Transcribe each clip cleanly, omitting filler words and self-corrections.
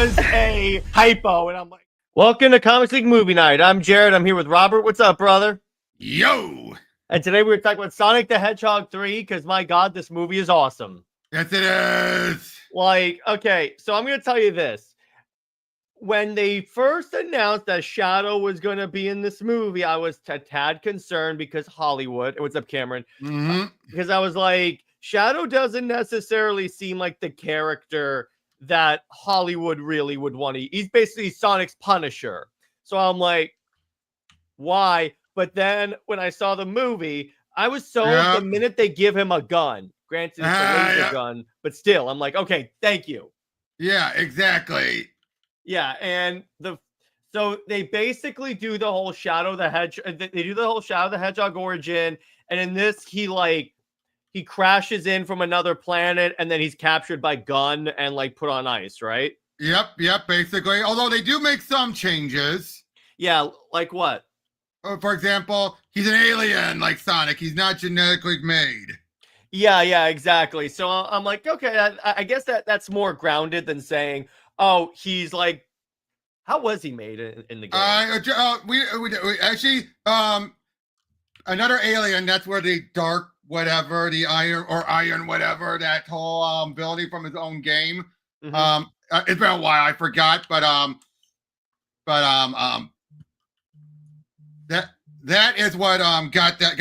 was a typo, and I'm like, welcome to Comics League Movie Night. I'm Jared. I'm here with Robert. What's up, brother? Yo! And today we're talking about Sonic the Hedgehog 3, because my God, this movie is awesome. Yes, it is! Like, okay, so I'm going to tell you this. When they first announced that Shadow was going to be in this movie, I was a tad concerned because Hollywood. What's up, Cameron? Because I was like, Shadow doesn't necessarily seem like the character that Hollywood really would want to. He's basically Sonic's Punisher. So I'm like, why? But then when I saw the movie, I was sold the minute they give him a gun. Granted, it's a laser gun, but still, I'm like, okay, thank you. Yeah, exactly. Yeah, and so they basically do the whole Shadow the Hedgehog. They do the whole Shadow the Hedgehog origin, and in this, he crashes in from another planet, and then he's captured by Gun and like put on ice, right? Yep, basically. Although they do make some changes. Yeah, like what? For example, he's an alien like Sonic. He's not genetically made. Yeah, exactly. So I'm like, okay, I guess that's more grounded than saying, oh, he's like, how was he made in the game? We actually, another alien. That's where the dark whatever, the iron whatever, that whole ability from his own game. Mm-hmm. It's been a while, I forgot, but that is what got it.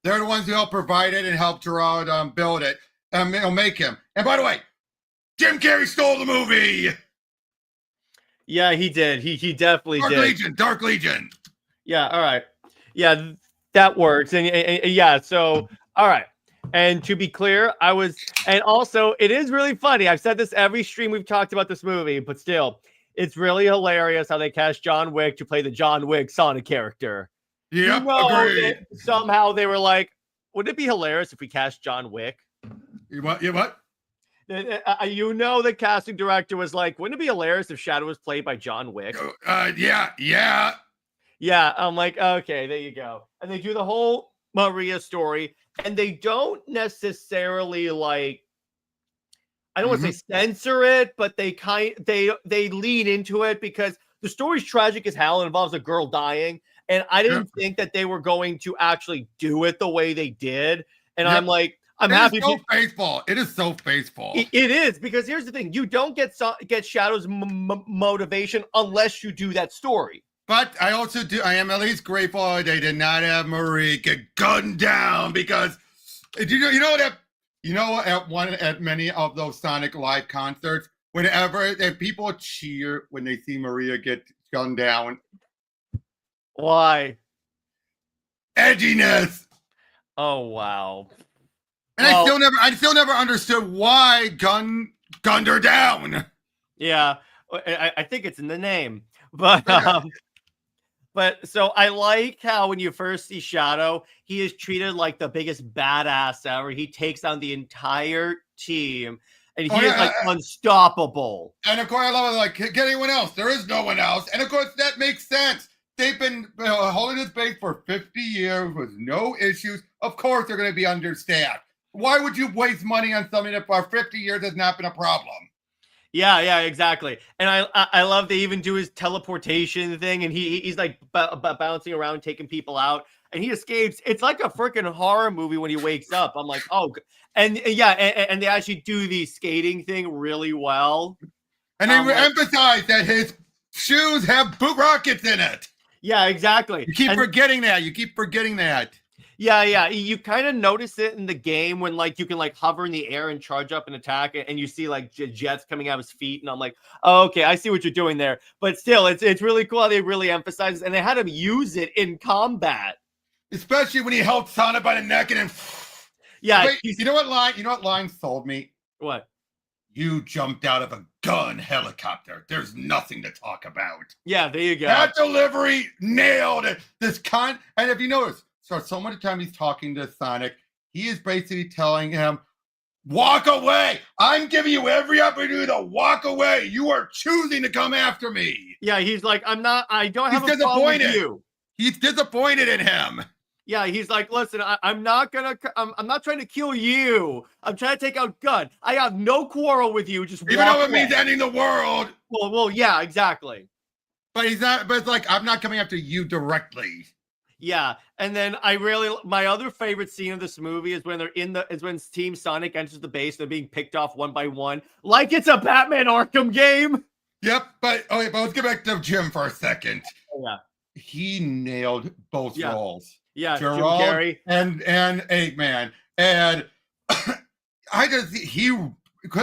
They're the ones who helped provide it and helped Gerard build it. It'll make him. And by the way, Jim Carrey stole the movie. Yeah, he did. He definitely did. Dark Legion. Yeah, all right. Yeah, that works. And yeah, so all right. And to be clear, and also it is really funny. I've said this every stream we've talked about this movie, but still, it's really hilarious how they cast John Wick to play the John Wick Sonic character. Yep, agreed. Somehow they were like, wouldn't it be hilarious if we cast John Wick? You what? You know, the casting director was like, wouldn't it be hilarious if Shadow was played by John Wick? Yeah. I'm like, okay, there you go. And they do the whole Maria story, and they don't necessarily like, I don't want to say censor it, but they lean into it because the story's tragic as hell and involves a girl dying. And I didn't think that they were going to actually do it the way they did. And I'm like, I'm happy. It's so faithful. It is so faithful. It is, because here's the thing: you don't get Shadow's motivation unless you do that story. But I also do. I am at least grateful they did not have Marie get gunned down, because at many of those Sonic live concerts, whenever people cheer when they see Maria get gunned down. Why? Edginess. Oh wow. And I still never understood why gunned her down. Yeah, I think it's in the name, but but so I like how when you first see Shadow, he is treated like the biggest badass ever. He takes on the entire team, and he is like unstoppable. And of course, I love it. Like, get anyone else? There is no one else. And of course, that makes sense. They've been holding this base for 50 years with no issues. Of course, they're going to be understaffed. Why would you waste money on something that for 50 years has not been a problem? Yeah, exactly. And I love they even do his teleportation thing, and he's like bouncing around, taking people out, and he escapes. It's like a freaking horror movie when he wakes up. I'm like, oh, and they actually do the skating thing really well. And they emphasize that his shoes have boot rockets in it. Yeah, exactly. You keep forgetting that. Yeah. You kind of notice it in the game when like you can like hover in the air and charge up and attack it, and you see like jets coming out of his feet, and I'm like, oh, okay, I see what you're doing there. But still, it's really cool how they really emphasize it, and they had him use it in combat, especially when he held Sonic by the neck and then. Yeah. Wait, you know what line sold me? What? You jumped out of a gun helicopter. There's nothing to talk about. Yeah, there you go. That delivery nailed it. And if you notice, so much time he's talking to Sonic, he is basically telling him, walk away. I'm giving you every opportunity to walk away. You are choosing to come after me. Yeah, he's like, I don't have a problem with you. He's disappointed in him. Yeah, he's like, listen, I'm not trying to kill you. I'm trying to take out Gun. I have no quarrel with you. Just Even though walk it means away. ending the world. Well, yeah, exactly. But he's not. But it's like, I'm not coming after you directly. Yeah, and then my other favorite scene of this movie is when when Team Sonic enters the base. They're being picked off one by one, like it's a Batman Arkham game. Yep. But okay, but let's get back to Jim for a second. Oh, yeah. He nailed both roles. Yeah, Jim Gerald Carrey and Eggman. And it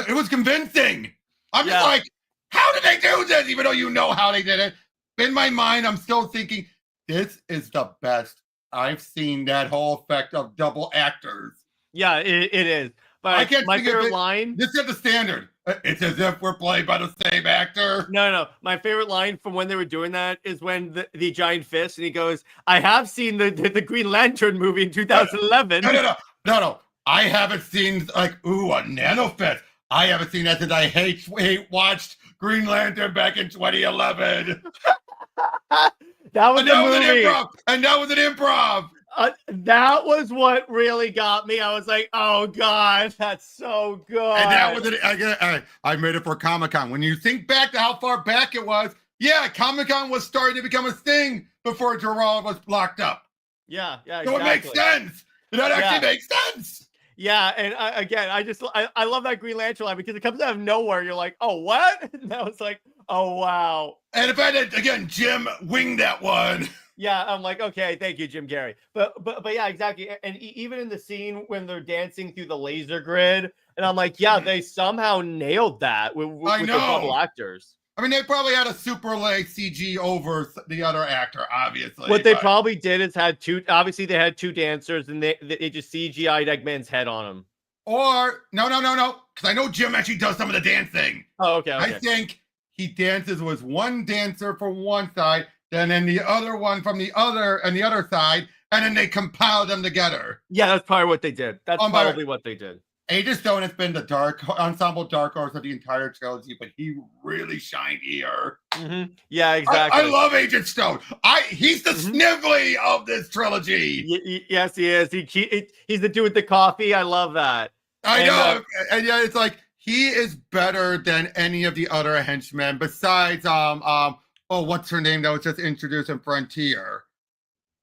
was convincing. I'm just like, how did they do this? Even though you know how they did it. In my mind, I'm still thinking, this is the best I've seen that whole effect of double actors. Yeah, it is. But I can't my think of favorite it. line. This is the standard. It's as if we're played by the same actor. No. My favorite line from when they were doing that is when the giant fist, and he goes, "I have seen the Green Lantern movie in 2011." No. I haven't seen a nano fist. I haven't seen that since I hate watched Green Lantern back in 2011. That was and that a was movie. That was an improv. That was what really got me. I was like, "Oh God, that's so good." And that was it. I made it for Comic-Con. When you think back to how far back it was, yeah, Comic-Con was starting to become a thing before Gerald was locked up. Yeah, exactly. So it makes sense. That actually makes sense. Yeah, and I love that Green Lantern line because it comes out of nowhere. You're like, "Oh, what?" And I was like, "Oh, wow." And if I did again, Jim winged that one. Yeah, I'm like, okay, thank you, Jim Carrey. But yeah, exactly. And even in the scene when they're dancing through the laser grid, and I'm like, yeah, they somehow nailed that with the double actors. I mean, they probably had a super leg CG over the other actor, obviously. What they probably did is obviously they had two dancers, and they just CGI'd Eggman's head on them. Or no, because I know Jim actually does some of the dancing. Oh, okay. I think he dances with one dancer from one side, then the other one from the other side, and then they compile them together. Yeah, that's probably what they did. That's probably what they did. Aegis Stone has been the dark horse of the entire trilogy, but he really shined here. Mm-hmm. Yeah, exactly. I love Aegis Stone. He's the Snively of this trilogy. Yes, he is. He's the dude with the coffee. I love that. I know, and yeah, it's like he is better than any of the other henchmen besides what's her name that was just introduced in Frontier?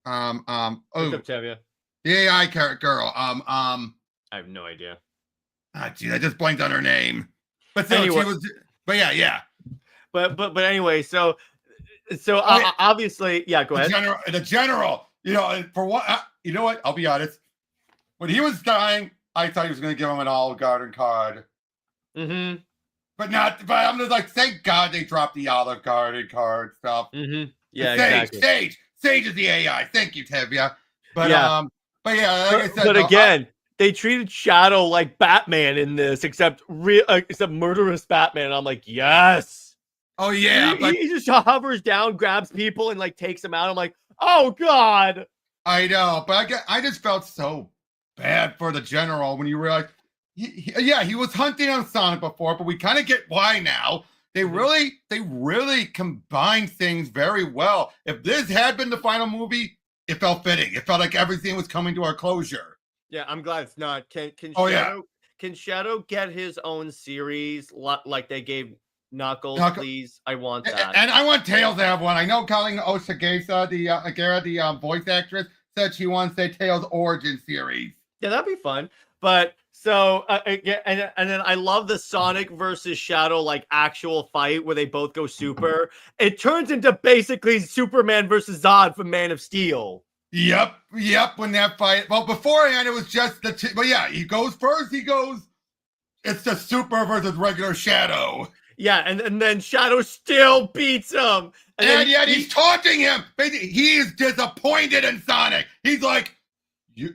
Tavia. The AI girl. I have no idea. Geez, I just blanked on her name. But still, anyway. She was. But yeah. But anyway, so obviously, yeah. Go ahead. The general. You know, for what? You know what? I'll be honest. When he was dying, I thought he was going to give him an Olive Garden card. Mm-hmm. But I'm just like, thank God they dropped the Olive Garden card stuff. Mm-hmm. Yeah, exactly. Sage is the AI. Thank you, Tevya. But yeah, like I said. But again, they treated Shadow like Batman in this, except murderous Batman. And I'm like, yes. Oh yeah, he just hovers down, grabs people, and like takes them out. I'm like, oh God. I know, but I just felt so bad for the general when you realize, he was hunting on Sonic before, but we kind of get why now. They really combine things very well. If this had been the final movie, it felt fitting. It felt like everything was coming to a closure. Yeah, I'm glad it's not. Can Shadow get his own series like they gave Knuckles, please? I want that. And I want Tails to have one. I know Colleen Osagesa, the voice actress, said she wants a Tails origin series. Yeah, that'd be fun. But so and then I love the Sonic versus Shadow like actual fight where they both go super. It turns into basically Superman versus Zod from Man of Steel. Yep. When that fight, well, beforehand it was just but yeah, he goes first. It's the super versus regular Shadow. Yeah, and then Shadow still beats him, and yet he's taunting him. He is disappointed in Sonic. He's like,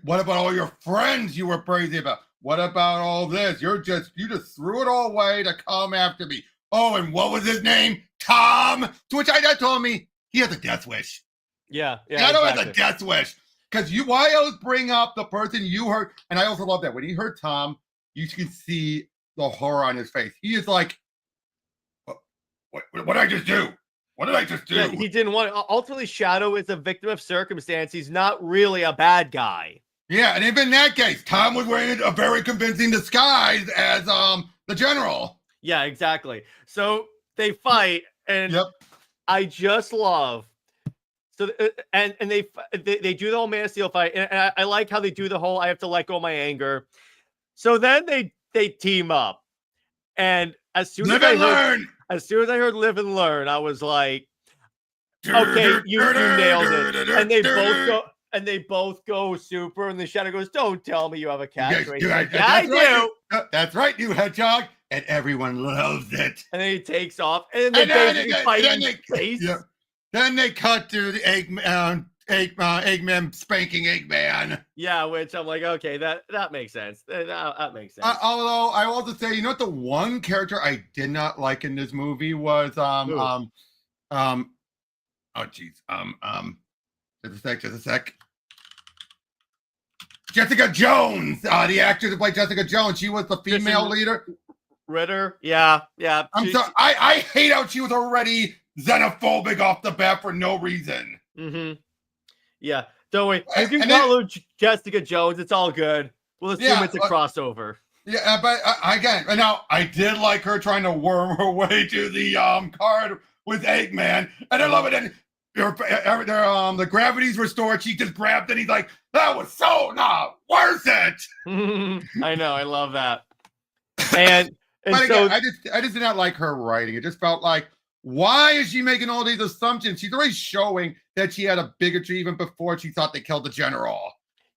"What about all your friends you were crazy about? What about all this? You just threw it all away to come after me. Oh, and what was his name? Tom." To which I told me he has a death wish. Yeah. Shadow has a death wish. Because why else bring up the person you hurt? And I also love that when he hurt Tom, you can see the horror on his face. He is like, what did I just do? What did I just do? Yeah, he didn't want it. Ultimately, Shadow is a victim of circumstance. He's not really a bad guy. Yeah, and even in that case, Tom was wearing a very convincing disguise as the general. Yeah, exactly. So they fight, and Yep. I just love. So and they do the whole Man of Steel fight, and I like how they do the whole I have to let go of my anger. So then they team up, and as soon as I heard Live and Learn, I was like, okay, you nailed it. And they both go super, and the Shadow goes, "Don't tell me you have a catchphrase." Like, yeah, I do. That's right, you hedgehog, and everyone loves it. And then he takes off, and then they basically fight in space. Yeah. Then they cut to the Eggman spanking Eggman. Yeah, which I'm like, okay, that makes sense. That makes sense. Although I will also say, you know what, the one character I did not like in this movie was oh geez, just a sec. Jessica Jones, the actress who played Jessica Jones, she was the female leader. Ritter, yeah. I'm sorry, I hate how she was already xenophobic off the bat for no reason. Mm-hmm. Yeah, don't worry. You can call her Jessica Jones. It's all good. We'll assume it's a crossover. Yeah, but again, now I did like her trying to worm her way to the card with Eggman, and I love it. And the gravity's restored. She just grabbed it. He's like, that was so not worth it. I know. I love that. And but again, I just did not like her writing. It just felt like, why is she making all these assumptions? She's already showing that she had a bigotry even before she thought they killed the general.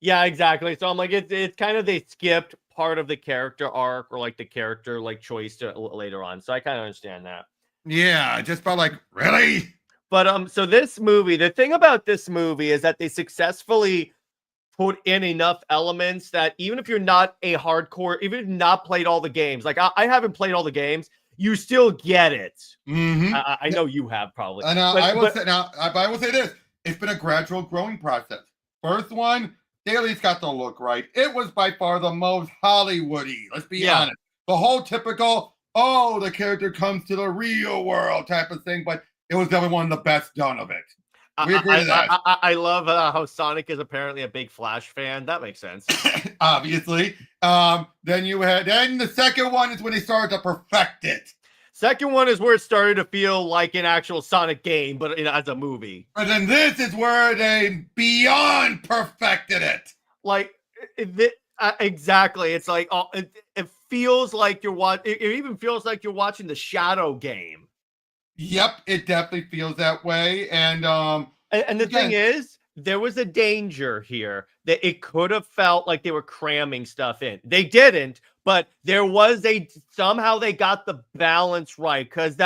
Yeah, exactly. So I'm like, it's kind of, they skipped part of the character arc or like the character like choice to later on. So I kind of understand that. Yeah, I just felt like, really? But so this movie, the thing about this movie is that they successfully put in enough elements that even if you're not a hardcore, even if you've not played all the games, like I haven't played all the games, you still get it. Mm-hmm. I know you have probably. And I will say this: it's been a gradual growing process. First one, they at least got the look right. It was by far the most Hollywoody. Let's be honest. The whole typical, the character comes to the real world type of thing, but it was definitely one of the best done of it. We agree to that. I love how Sonic is apparently a big Flash fan. That makes sense. Obviously. Then the second one is when they started to perfect it. Second one is where it started to feel like an actual Sonic game, but as a movie. And then this is where they beyond perfected it. Like, exactly. It's like, it feels like you're watching. It even feels like you're watching the Shadow game. Yep, it definitely feels that way. And the thing is, there was a danger here that it could have felt like they were cramming stuff in. They didn't, but there was somehow they got the balance right, because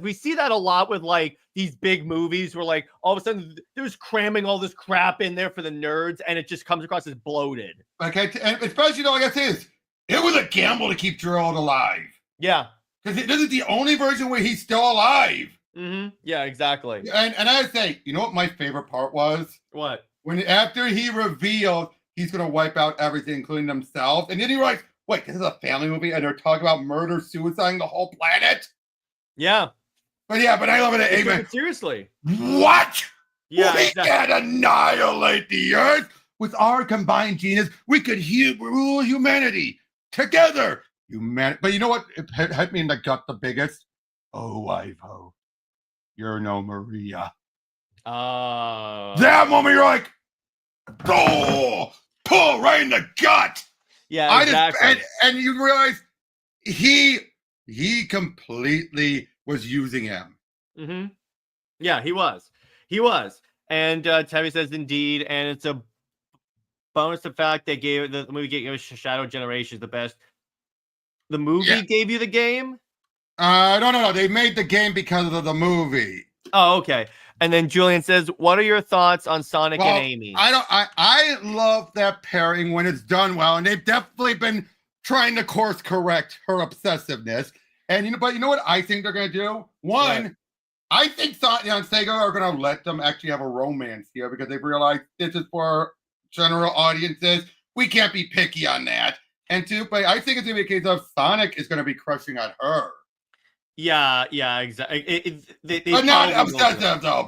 we see that a lot with like these big movies where like all of a sudden there's cramming all this crap in there for the nerds, and it just comes across as bloated. Okay, and especially like I said, it was a gamble to keep Gerald alive. Yeah. Because this is the only version where he's still alive. Mm-hmm. Yeah, exactly. And I say, you know what my favorite part was? What? When after he revealed he's going to wipe out everything, including himself, and then he writes, wait, this is a family movie, and they're talking about murder, suicide, the whole planet? Yeah. But I love it. Amen. Seriously. What? Yeah, we can't annihilate the Earth. With our combined genius, we could rule humanity together. But you know what? It hit me in the gut the biggest. Oh, Ivo, you're no Maria. That moment you're like, pull right in the gut. Yeah, exactly. And you realize he completely was using him. Mm-hmm. Yeah, he was. And Tabby says indeed, and it's a bonus the fact they gave the movie gave Shadow Generations the best. The movie gave you the game? No. They made the game because of the movie. Oh, okay. And then Julian says, "What are your thoughts on Sonic and Amy?" I love that pairing when it's done well, and they've definitely been trying to course correct her obsessiveness. And but you know what I think they're gonna do? One, I think Sega are gonna let them actually have a romance here because they've realized this is for general audiences. We can't be picky on that. And two, but I think it's gonna be a case of Sonic is gonna be crushing on her. Yeah, yeah, exactly. They But not probably won't do that. obsessive though.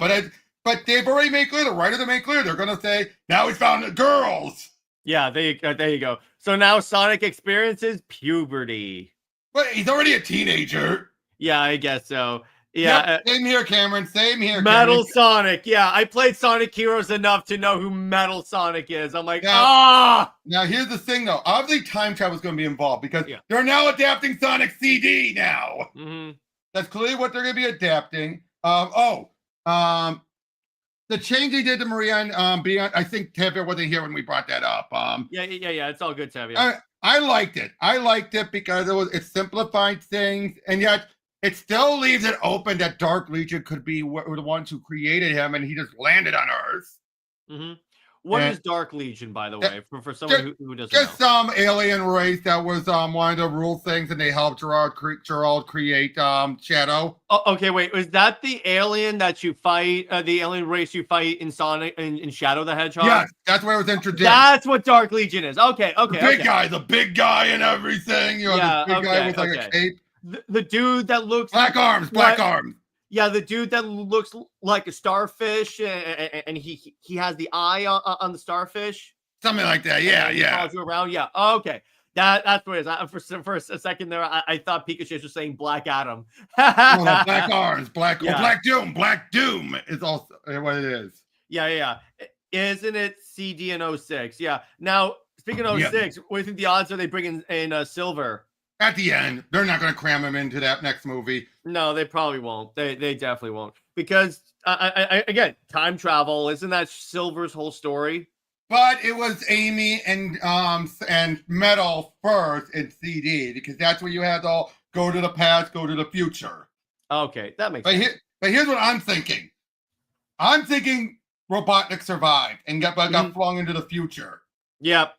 But they've already made clear. The writers have made clear they're gonna say now he's found the girls. Yeah, there you go. So now Sonic experiences puberty. But he's already a teenager. Yeah, I guess so. Yeah, Yep. Same here, Cameron. Same here, Cameron. Metal Sonic. Yeah, I played Sonic Heroes enough to know who Metal Sonic is. I'm like, Now, ah. now here's the thing though. Obviously, time travel is going to be involved because Yeah. they're now adapting Sonic CD now. Mm-hmm. That's clearly what they're going to be adapting. The change they did to Maria and Beyond, I think Tevye wasn't here when we brought that up. Yeah. It's all good, Tevye. I liked it. I liked it because it simplified things, and yet it still leaves it open that Dark Legion could be the ones who created him, and he just landed on Earth. Mm-hmm. What is Dark Legion, by the way, for someone who doesn't just know? some alien race that was one of the rule things, and they helped Gerald create Shadow. Oh, okay, wait. Was that the alien that you fight? The alien race you fight in Sonic in Shadow the Hedgehog? Yes, that's where it was introduced. That's what Dark Legion is. Okay. The big guy and everything. You know, Yeah, the big guy with like a cape. The dude that looks black arms. Yeah, the dude that looks like a starfish, and he has the eye on the starfish. Something like that. Yeah. Follows you around. Yeah. Okay. That's what it is. For a second there, I thought Pikachu was saying Black Adam. No, black arms. Black Doom. Black Doom is also what it is. Yeah. Isn't it CD in 06? Yeah. Now, speaking of 06, what do you think the odds are they bring in Silver? At the end, they're not going to cram him into that next movie. No, they probably won't. They definitely won't. Because, again, time travel, isn't that Silver's whole story? But it was Amy and Metal first in CD, because that's where you had to all go to the past, go to the future. Okay, that makes sense. But here's what I'm thinking. I'm thinking Robotnik survived and got flung into the future. Yep.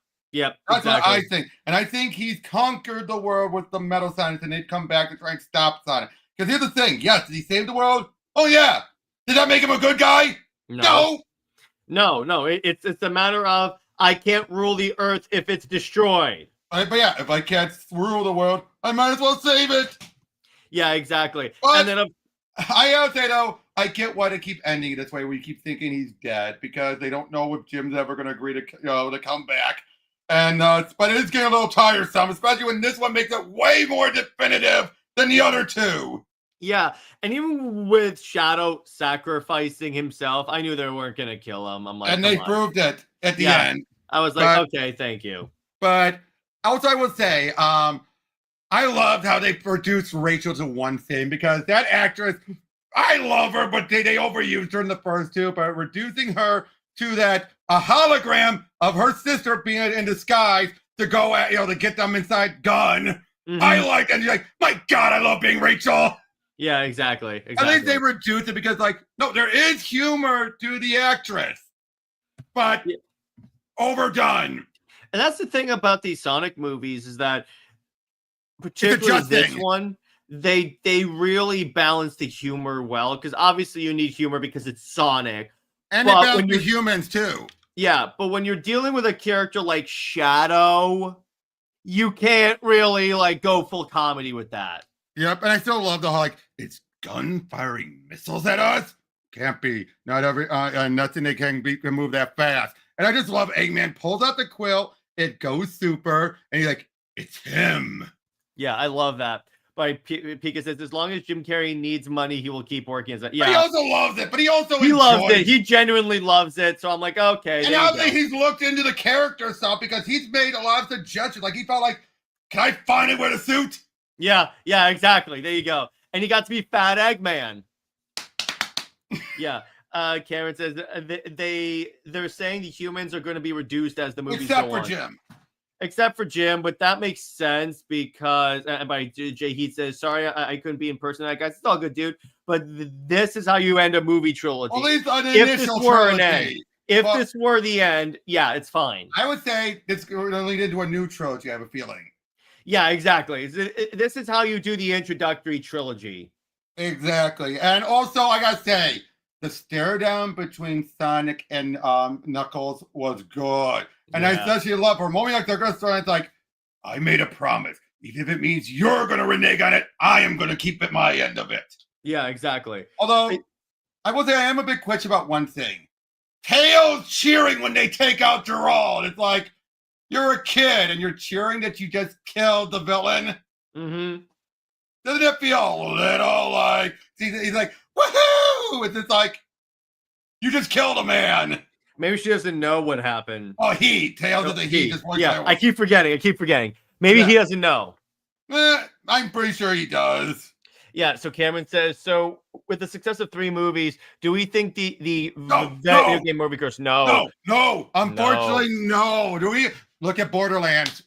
That's what I think. And I think he's conquered the world with the Metal Sonic, and they'd come back to try and stop Sonic. Because here's the thing. Yes, did he save the world? Oh, yeah. Did that make him a good guy? No. It's a matter of I can't rule the Earth if it's destroyed. But yeah, if I can't rule the world, I might as well save it. Yeah, exactly. But and then I gotta say though, I get why they keep ending it this way. We keep thinking he's dead because they don't know if Jim's ever going to agree to come back. And but it is getting a little tiresome, especially when this one makes it way more definitive than the other two. Yeah, and even with Shadow sacrificing himself, I knew they weren't going to kill him. I'm like, and they proved it at the end. I was like, okay, thank you. But also, I will say, I loved how they produced Rachel to one thing, because that actress, I love her, but they overused her in the first two. But reducing her to that a hologram of her sister being in disguise to go at to get them inside gun. Mm-hmm. I like, and you're like, my God, I love being Rachel. Yeah, exactly. I think they reduced it because, no, there is humor to the actress, but overdone. And that's the thing about these Sonic movies is that, particularly this one, they really balance the humor well, because obviously you need humor because it's Sonic. And they balance the humans too. Yeah, but when you're dealing with a character like Shadow, you can't really go full comedy with that. Yep, and I still love the whole it's gun firing missiles at us. Can't be. Not every nothing they can move that fast. And I just love Eggman pulls out the quill, it goes super, and he's like, it's him. Yeah, I love that. But Pika says, as long as Jim Carrey needs money, he will keep working as that. Yeah, but he also loves it. But he also loves it. He genuinely loves it. So I'm like, okay. And now he's looked into the character stuff because he's made a lot of suggestions. He felt like, can I finally wear the suit? Yeah, exactly. There you go. And he got to be Fat Eggman. Yeah. Karen says they're saying the humans are going to be reduced as the movies go on. Except for Jim, but that makes sense because, and by JJheat says, sorry, I couldn't be in person. Guys, it's all good, dude. But this is how you end a movie trilogy. At least an initial trilogy. If this were the end, yeah, it's fine. I would say it's going to lead into a new trilogy, I have a feeling. Yeah, exactly. This is how you do the introductory trilogy. Exactly. And also, I got to say, the stare down between Sonic and Knuckles was good. And I especially love her. Moment they're going to start, it's like, I made a promise. even if it means you're going to renege on it, I am going to keep at my end of it. Yeah, exactly. Although, I will say I am a bit quitchy about one thing. Tails cheering when they take out Gerald. It's like, you're a kid and you're cheering that you just killed the villain. Mm-hmm. Doesn't it feel a little like, he's like, woohoo! It's like, you just killed a man. Maybe she doesn't know what happened. Oh, Tails of the Heat. Yeah, I keep forgetting. Maybe he doesn't know. I'm pretty sure he does. Yeah, so Cameron says, so with the success of 3 movies, do we think the video game movie curse? No. Unfortunately, no. Do we look at Borderlands?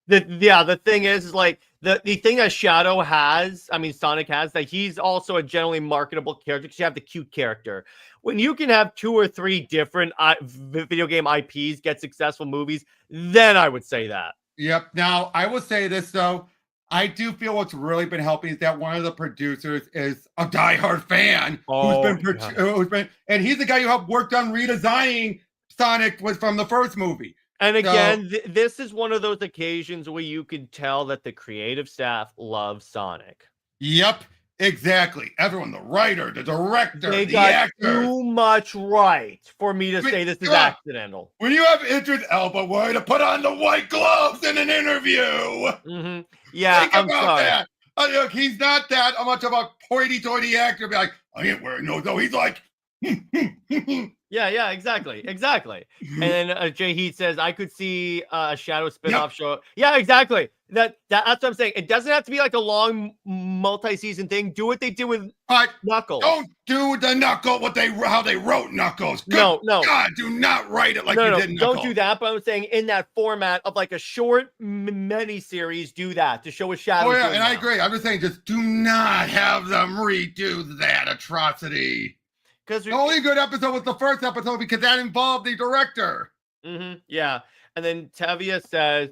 The thing is like the thing that Shadow has, I mean Sonic has, that he's also a generally marketable character because you have the cute character. When you can have 2 or 3 different video game IPs get successful movies, then I would say that. Yep. Now, I will say this, though. I do feel what's really been helping is that one of the producers is a diehard fan who's been, and he's the guy who helped worked on redesigning Sonic from the first movie. And again, this is one of those occasions where you can tell that the creative staff loves Sonic. Yep. Exactly. Everyone, the writer, the director, they the got actor. Too much right for me to say this is accidental. When you have Idris Elba wanting to put on the white gloves in an interview. Mm-hmm. Yeah, think about that. Look, he's not that much of a hoity-toity actor. Be like, I ain't wearing those. No, he's like, Yeah, exactly. And then JJheat says, I could see a Shadow spinoff show. Yeah, exactly. That's what I'm saying. It doesn't have to be like a long multi-season thing. Do what they did with Knuckles. Don't do the Knuckle how they wrote Knuckles. No. God, do not write it like you did Knuckles. Don't do that. But I'm saying in that format of like a short mini-series, do that to show a Shadow. Oh, yeah, and I agree. I'm just saying, just do not have them redo that atrocity. Because the only good episode was the first episode because that involved the director. Mm-hmm. Yeah. And then Tavia says,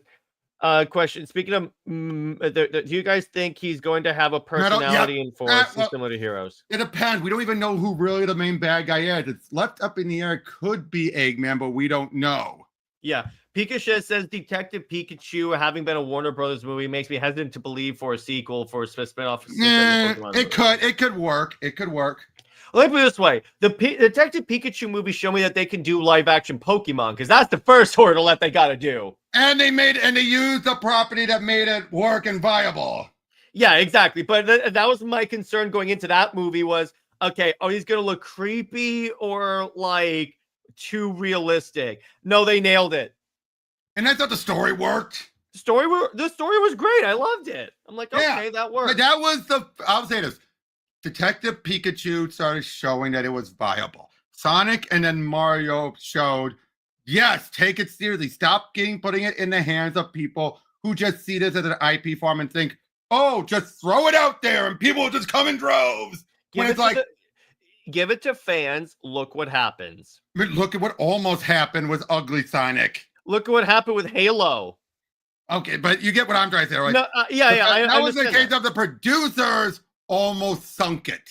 question. Speaking of, do you guys think he's going to have a personality in Force similar to Heroes? It depends. We don't even know who really the main bad guy is. It's left up in the air. It could be Eggman, but we don't know. Yeah. Pikachu says Detective Pikachu, having been a Warner Brothers movie, makes me hesitant to believe for a sequel for a spinoff. It could work. It could work. Let me put it this way. The Detective Pikachu movie showed me that they can do live-action Pokemon, because that's the first hurdle that they got to do. And they used the property that made it work and viable. Yeah, exactly. But that was my concern going into that movie was, okay, are these going to look creepy or, like, too realistic? No, they nailed it. And I thought the story worked. The story was great. I loved it. I'm like, okay, that worked. But that was I'll say this. Detective Pikachu started showing that it was viable. Sonic and then Mario showed, yes, take it seriously. Stop putting it in the hands of people who just see this as an IP form and think, oh, just throw it out there and people will just come in droves. Give it to fans. Look what happens. But look at what almost happened with Ugly Sonic. Look at what happened with Halo. Okay, but you get what I'm trying to say, right? No, that was the case of the producers almost sunk it.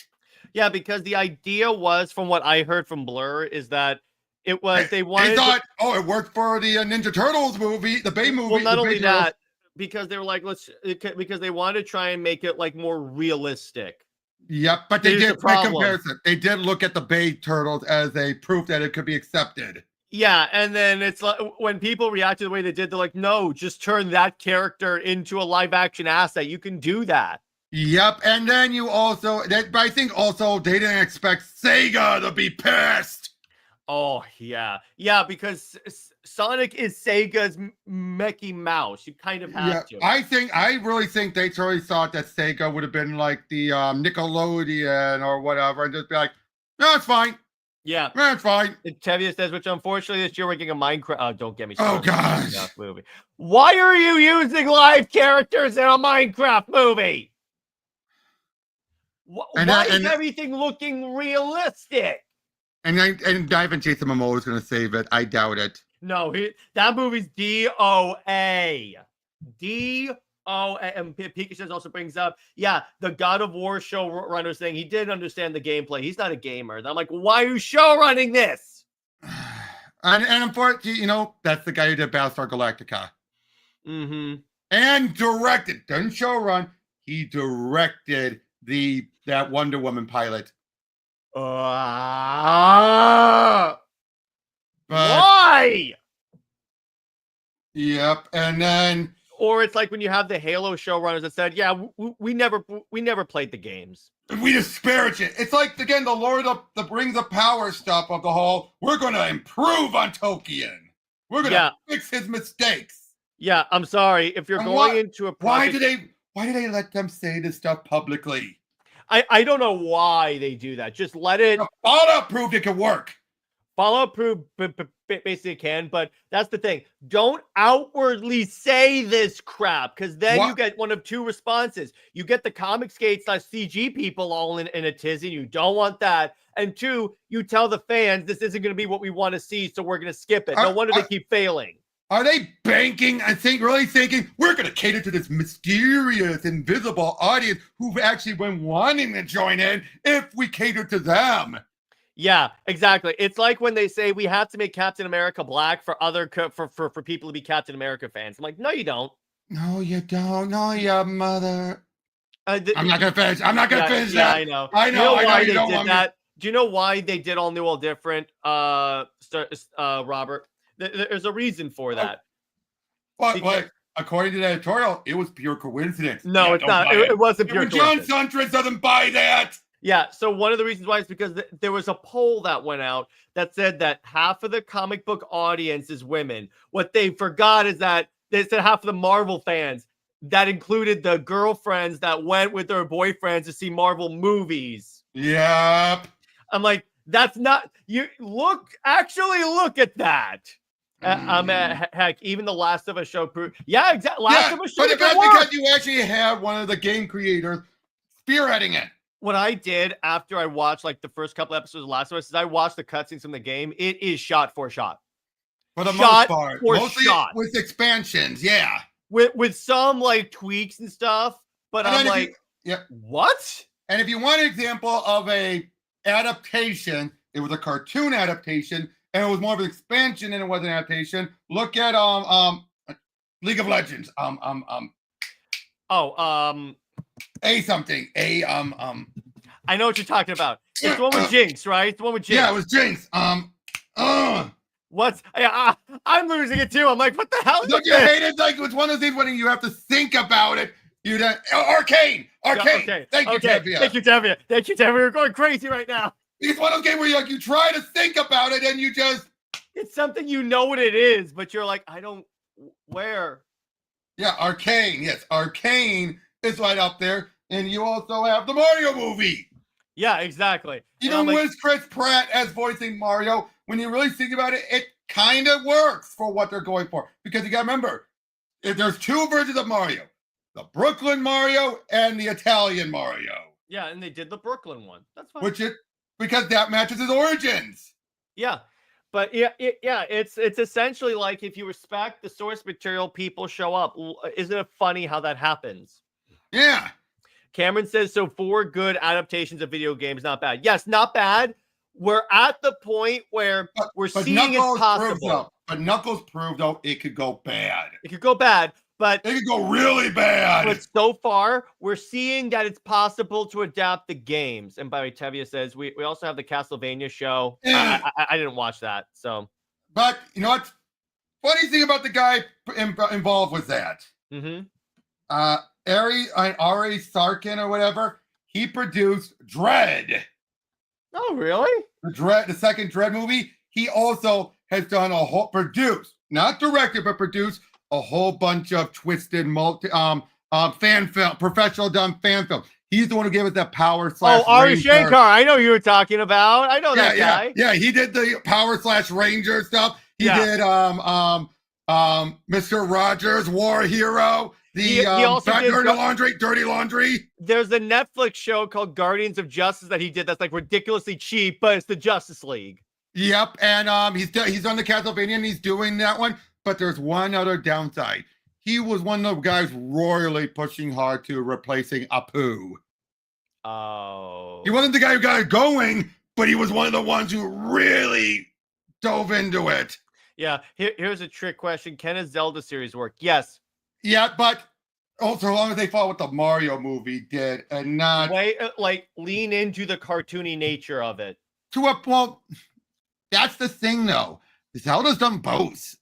Yeah, because the idea was, from what I heard from Blur, is that they thought, it worked for the Ninja Turtles movie, the Bay movie. Well, not only that, because they were like, because they wanted to try and make it like more realistic. Yep, but they did by comparison. They did look at the Bay Turtles as a proof that it could be accepted. Yeah, and then it's like when people react to the way they did, they're like, no, just turn that character into a live action asset. You can do that. Yep, and then but I think also they didn't expect Sega to be pissed. Oh, yeah. Yeah, because Sonic is Sega's Mickey Mouse. You kind of have to. I really think they totally thought that Sega would have been like the Nickelodeon or whatever and just be like, no, it's fine. Yeah. That's fine. Tevia says, which unfortunately this year we're getting a Minecraft. Oh, don't get me started. Oh, gosh. Movie. Why are you using live characters in a Minecraft movie? Why is everything looking realistic? And Dive and Jason Momoa is going to save it. I doubt it. No, that movie's DOA. DOA. And Pikachu also brings up, the God of War showrunner saying he did understand the gameplay. He's not a gamer. And I'm like, why are you showrunning this? And unfortunately, that's the guy who did Battlestar Galactica. Mm-hmm. and directed, didn't showrun. He directed that Wonder Woman pilot. Why? Yep, and then. Or it's like when you have the Halo showrunners that said, "Yeah, we never played the games. We disparage it. It's like, again, the Lord of the Rings of Power stuff of the whole. We're going to improve on Tolkien. We're going to fix his mistakes." Yeah, I'm sorry if you're going into a project. Why do they let them say this stuff publicly? I don't know why they do that. Just let it. Fallout proved it could work. Fallout proved basically can, but that's the thing. Don't outwardly say this crap, because then you get one of two responses. You get the comic skates CG people all in a tizzy. You don't want that. And two, you tell the fans this isn't going to be what we want to see, so we're going to skip it. No wonder they keep failing. Are they banking, really thinking, we're going to cater to this mysterious, invisible audience who've actually been wanting to join in if we cater to them? Yeah, exactly. It's like when they say we have to make Captain America black for for people to be Captain America fans. I'm like, no, you don't. No, you don't. No, your mother. I'm not going to finish. I'm not going to finish that. I know. I know. You know why they did that? Do you know why they did all new, all different, Robert? There's a reason for that. But according to the editorial, it was pure coincidence. No, it's not. It wasn't pure coincidence. John Suntress doesn't buy that. Yeah, so one of the reasons why is because there was a poll that went out that said that half of the comic book audience is women. What they forgot is that they said half of the Marvel fans. That included the girlfriends that went with their boyfriends to see Marvel movies. Yep. I'm like, that's not you. Actually look at that. Heck, even the Last of Us show proved. Yeah, exactly. Last of Us show. But that's because you actually have one of the game creators spearheading it. What I did after I watched like the first couple episodes of Last of Us is I watched the cutscenes from the game. It is shot for shot. For the most part. Mostly with expansions, yeah. With some like tweaks and stuff. But I'm like, what? And if you want an example of a adaptation, it was a cartoon adaptation, and it was more of an expansion than it was an adaptation. Look at League of Legends. I know what you're talking about. It's the one with Jinx, right? It's the one with Jinx. Yeah, it was Jinx. I'm losing it too. I'm like, what the hell? Don't you hate it? Like, it's one of those things when you have to think about it. Arcane. Okay. Thank you, Tevia. Thank you, Tevia. We're going crazy right now. It's one of those games where you try to think about it and you just. It's something you know what it is, but you're like, I don't. Where? Yeah, Arcane. Yes, Arcane is right up there, and you also have the Mario movie. Yeah, exactly. Even with Chris Pratt as voicing Mario, when you really think about it, it kind of works for what they're going for. Because you got to remember, if there's two versions of Mario, the Brooklyn Mario and the Italian Mario. Yeah, and they did the Brooklyn one. That's fine. Because that matches his origins. Yeah. But it's essentially like if you respect the source material, people show up. Isn't it funny how that happens? Yeah. Cameron says, so 4 good adaptations of video games, not bad. Yes, not bad. We're at the point where we're seeing it's possible. But Knuckles proved, though, it could go bad. It could go bad, but it could go really bad. But so far, we're seeing that it's possible to adapt the games. And by the way, Tevia says, we also have the Castlevania show. I didn't watch that, so. But, you know what? Funny thing about the guy involved with that. Mm-hmm. Ari Sarkin or whatever, he produced Dread. Oh, really? The second Dread movie. He also has done not directed, but produced a whole bunch of twisted fan film, professional done fan film. He's the one who gave us that Power / Ari Shankar. I know you were talking about. I know that guy. Yeah, he did the Power / Ranger stuff. He did Mr. Rogers, War Hero. He also did Dirty Laundry. There's a Netflix show called Guardians of Justice that he did that's like ridiculously cheap, but it's the Justice League. Yep, and he's on the Castlevania and he's doing that one. But there's one other downside. He was one of the guys royally pushing hard to replacing Apu. Oh. He wasn't the guy who got it going, but he was one of the ones who really dove into it. Yeah, here's a trick question. Can a Zelda series work? Yes. Yeah, but also, as long as they follow what the Mario movie did and not like lean into the cartoony nature of it. to a well, that's the thing though. Zelda's done both.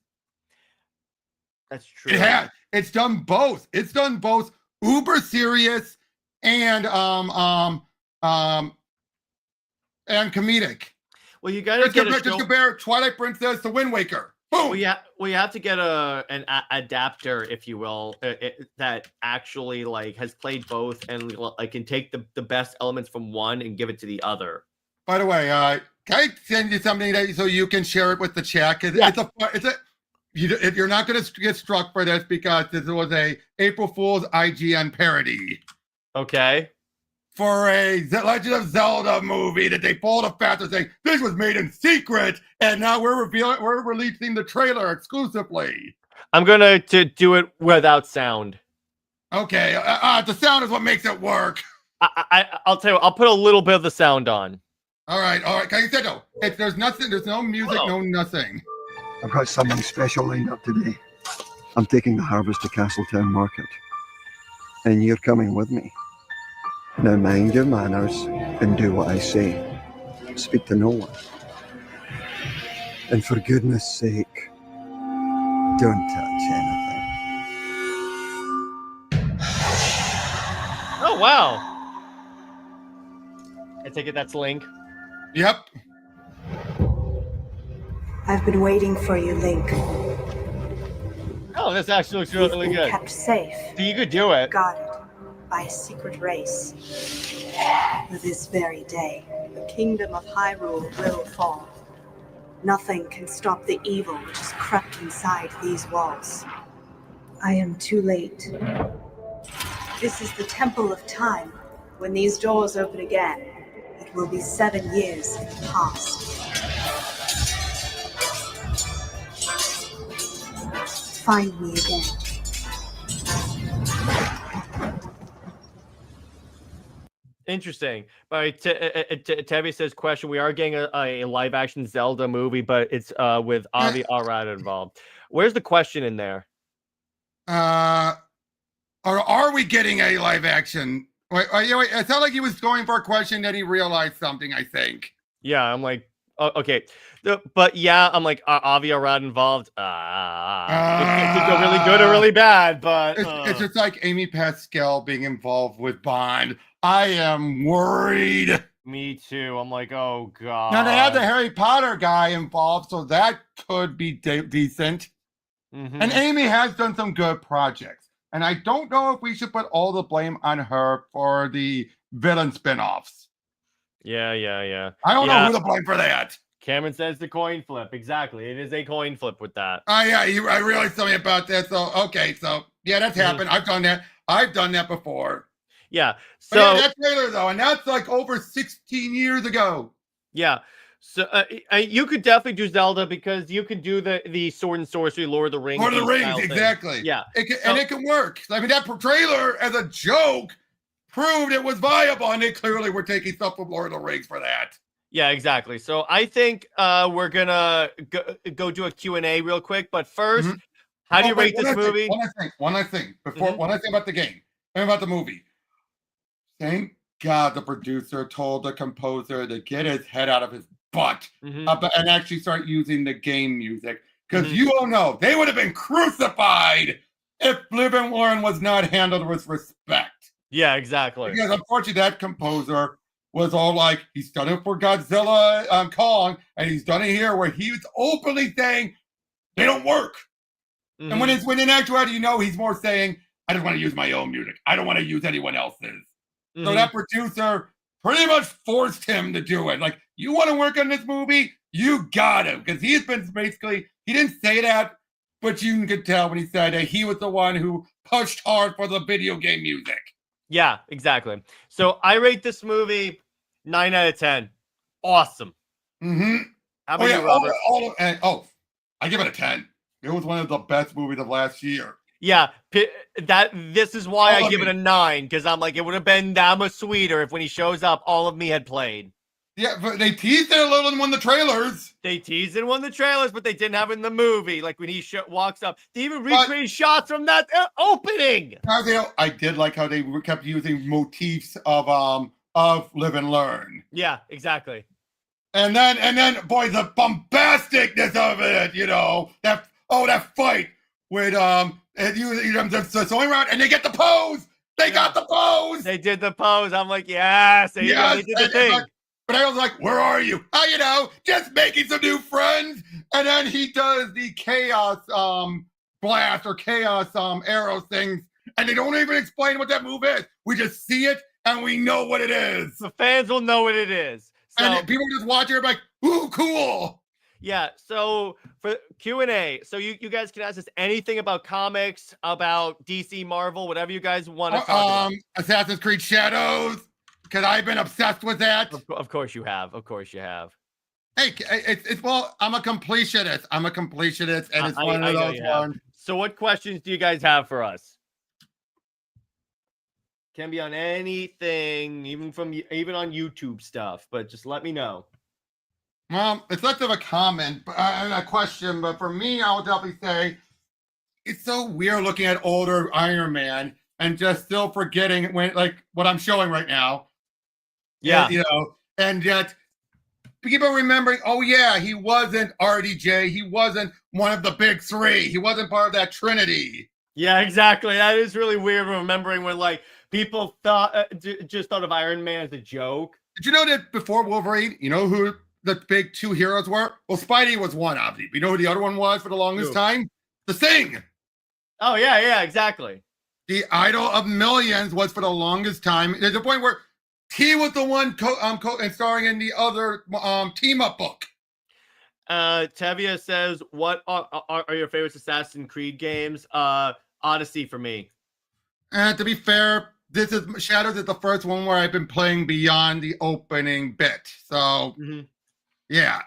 That's true. It has. It's done both. It's done both uber serious and and comedic. Well, you gotta just compare Twilight Princess to Wind Waker. Boom. Well, you have to get an adapter, if you will, that actually like has played both and like can take the best elements from one and give it to the other. By the way, can I send you something so you can share it with the chat? Because if you're not going to get struck for this because this was a April Fool's IGN parody. Okay. For a Legend of Zelda movie that they pulled a fast and saying this was made in secret, and now we're releasing the trailer exclusively. I'm gonna do it without sound. Okay, the sound is what makes it work. I'll tell you what, I'll put a little bit of the sound on. All right. Like I said, no, there's nothing. There's no music, no nothing. I've got something special lined up today. I'm taking the harvest to Castletown Market, and you're coming with me. Now mind your manners and do what I say. Speak to no one. And for goodness sake, don't touch anything. Oh, wow. I take it that's Link. Yep. I've been waiting for you, Link. Oh, this actually looks really good. Kept safe. So you could do it. Guarded by a secret race. This very day, the kingdom of Hyrule will fall. Nothing can stop the evil which has crept inside these walls. I am too late. This is the Temple of Time. When these doors open again, it will be 7 years past. Find me again. Interesting. But Tevi says, question, we are getting a live action Zelda movie, but it's with Avi Arad involved. Where's the question in there? Or are we getting a live action? Wait, it sounded like he was going for a question, then he realized something, I think. Yeah, I'm like, okay. But yeah, I'm like, Avi Arad involved? It could go really good or really bad, but... It's just like Amy Pascal being involved with Bond. I am worried. Me too. I'm like, oh, God. Now, they have the Harry Potter guy involved, so that could be decent. Mm-hmm. And Amy has done some good projects. And I don't know if we should put all the blame on her for the villain spinoffs. Yeah. I don't know who to blame for that. Cameron says the coin flip. Exactly. It is a coin flip with that. Oh, yeah. I realized something about that. So, okay. So, yeah, that's happened. I've done that. I've done that before. Yeah. So, but yeah, that trailer, though, and that's like over 16 years ago. Yeah. So, you could definitely do Zelda because you could do the Sword and Sorcery, Lord of the Rings. Lord of the Rings, exactly. Thing. Yeah. And it can work. I mean, that trailer as a joke proved it was viable, and they clearly were taking stuff from Lord of the Rings for that. Yeah, exactly. So I think we're gonna go do a Q&A real quick. But first, how do you rate this movie? One last thing. Before one last thing about the game and about the movie. Thank God the producer told the composer to get his head out of his butt and actually start using the game music. Because you all know they would have been crucified if Live and Learn was not handled with respect. Yeah, exactly. Because unfortunately, that composer was all like, he's done it for Godzilla Kong, and he's done it here where he was openly saying they don't work. And when in actuality, he's more saying, I just want to use my own music. I don't want to use anyone else's. So that producer pretty much forced him to do it. Like, you want to work on this movie? You got him. Because he's been basically, he didn't say that, but you could tell when he said that he was the one who pushed hard for the video game music. Yeah, exactly. So I rate this movie 9 out of 10. Awesome. How about you, Robert? I give it a 10. It was one of the best movies of last year. Yeah, this is why I give it a 9, because I'm like, it would have been that much sweeter if when he shows up, all of me had played. Yeah, but they teased it a little in one of the trailers. They teased in one of the trailers, but they didn't have it in the movie. Like when he walks up, they even recreate shots from that opening. I did like how they kept using motifs of Live and Learn. Yeah, exactly. And then, boy, the bombasticness of it, that fight with just going around, and they get the pose. They got the pose. They did the pose. I'm like, yes, they did the thing. But I was like, where are you? Just making some new friends. And then he does the chaos blast or chaos arrow things, and they don't even explain what that move is. We just see it and we know what it is. The fans will know what it is. So, and people just watch it and be like, ooh, cool. Yeah, so for Q&A, so you guys can ask us anything about comics, about DC, Marvel, whatever you guys want to talk about. Assassin's Creed Shadows, because I've been obsessed with that. Of course you have. Of course you have. Hey, I'm a completionist. And it's one of those ones. So what questions do you guys have for us? Can be on anything, even on YouTube stuff, but just let me know. Well, it's less of a comment and a question, but for me, I'll definitely say it's so weird looking at older Iron Man and just still forgetting what I'm showing right now. Yeah, and yet people remembering, oh yeah, he wasn't RDJ, he wasn't one of the big three, he wasn't part of that Trinity. Yeah, exactly. That is really weird remembering when people just thought of Iron Man as a joke. Did you know that before Wolverine, you know who the big two heroes were? Well, Spidey was one, obviously. You know who the other one was for the longest time? The Thing. Oh, yeah, exactly. The idol of millions was for the longest time. There's a point where he was the one starring in the other team-up book. Tevia says, what are your favorite Assassin's Creed games? Odyssey for me. And to be fair, Shadows is the first one where I've been playing beyond the opening bit. So, yeah.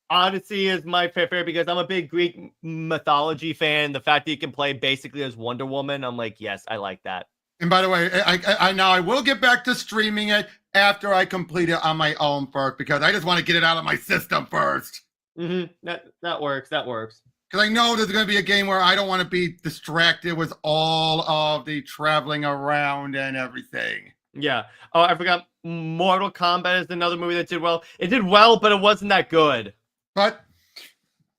Odyssey is my favorite because I'm a big Greek mythology fan. The fact that you can play basically as Wonder Woman, I'm like, yes, I like that. And by the way, I will get back to streaming it after I complete it on my own first, because I just want to get it out of my system first. That works. Because I know there's going to be a game where I don't want to be distracted with all of the traveling around and everything. Yeah. Oh, I forgot. Mortal Kombat is another movie that did well. It did well, but it wasn't that good. But,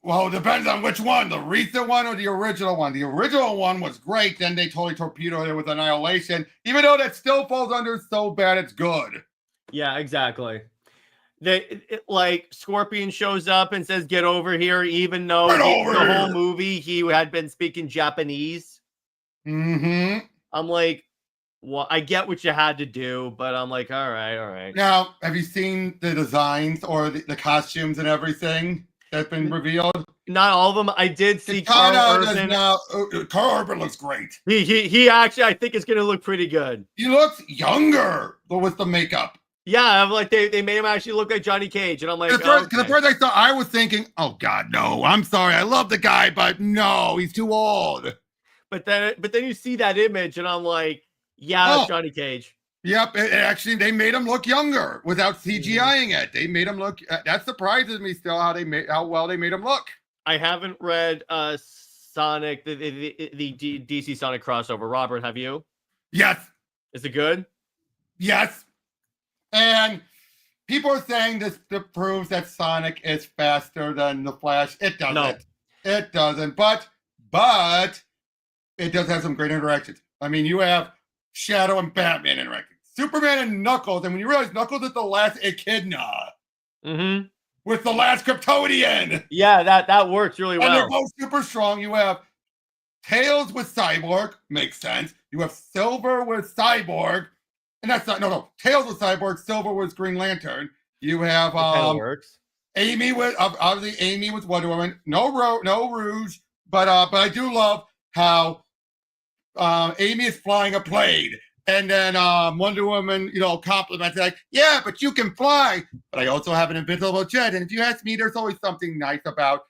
well, it depends on which one, the recent one or the original one. The original one was great. Then they totally torpedoed it with Annihilation, even though that still falls under so bad it's good. Yeah, exactly. Scorpion shows up and says, "Get over here," even though the whole movie he had been speaking Japanese. I'm like, well, I get what you had to do, but I'm like, all right. Now, have you seen the designs or the costumes and everything that's been revealed? Not all of them. I did see Carl Urban. Carl Urban looks great. He actually, I think, is going to look pretty good. He looks younger with the makeup. Yeah, I'm like they made him actually look like Johnny Cage, and I'm like, because the first I saw, I was thinking, oh God, no, I'm sorry, I love the guy, but no, he's too old. But then you see that image, and I'm like, yeah, that's Johnny Cage. Yep, actually, they made him look younger without CGIing it. They made him look. That surprises me still how well they made him look. I haven't read Sonic the DC Sonic crossover. Robert, have you? Yes. Is it good? Yes. And people are saying this proves that Sonic is faster than the Flash. It doesn't. No. It doesn't. But it does have some great interactions. I mean, you have Shadow and Batman interacting, Superman and Knuckles, and when you realize Knuckles is the last Echidna. With the last Kryptonian. Yeah, that works really well. And they're both super strong. You have Tails with Cyborg, makes sense. You have Silver with Cyborg. And that's not Tails with Cyborg, Silver with Green Lantern. You have works. Amy with obviously Amy with Wonder Woman. No Rouge, but I do love how Amy is flying a plane, and then Wonder Woman, compliments like, yeah, but you can fly. But I also have an invisible jet, and if you ask me, there's always something nice about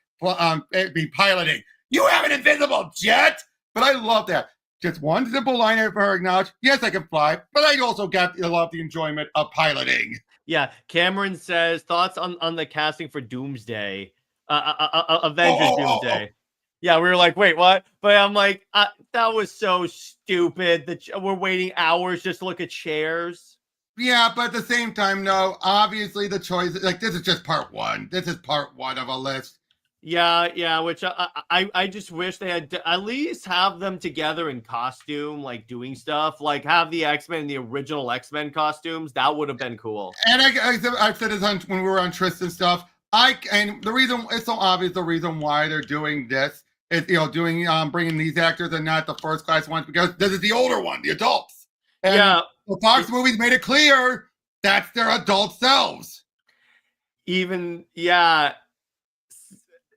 being piloting. You have an invisible jet, but I love that. Just one simple line for her acknowledge, yes, I can fly, but I also love the enjoyment of piloting. Yeah, Cameron says thoughts on the casting for Doomsday, Avengers Doomsday. Yeah, we were like, wait, what? But I'm like, that was so stupid. That we're waiting hours just to look at chairs. Yeah, but at the same time, no. Obviously, the choice, like, this is just part one. This is part one of a list. Yeah, which I just wish they had to at least have them together in costume, like doing stuff, like have the X-Men in the original X-Men costumes. That would have been cool. And I said this when we were on Tristan stuff. And the reason it's so obvious, the reason why they're doing this is, bringing these actors and not the first class ones, because this is the older one, the adults. And Yeah, the Fox movies made it clear that's their adult selves.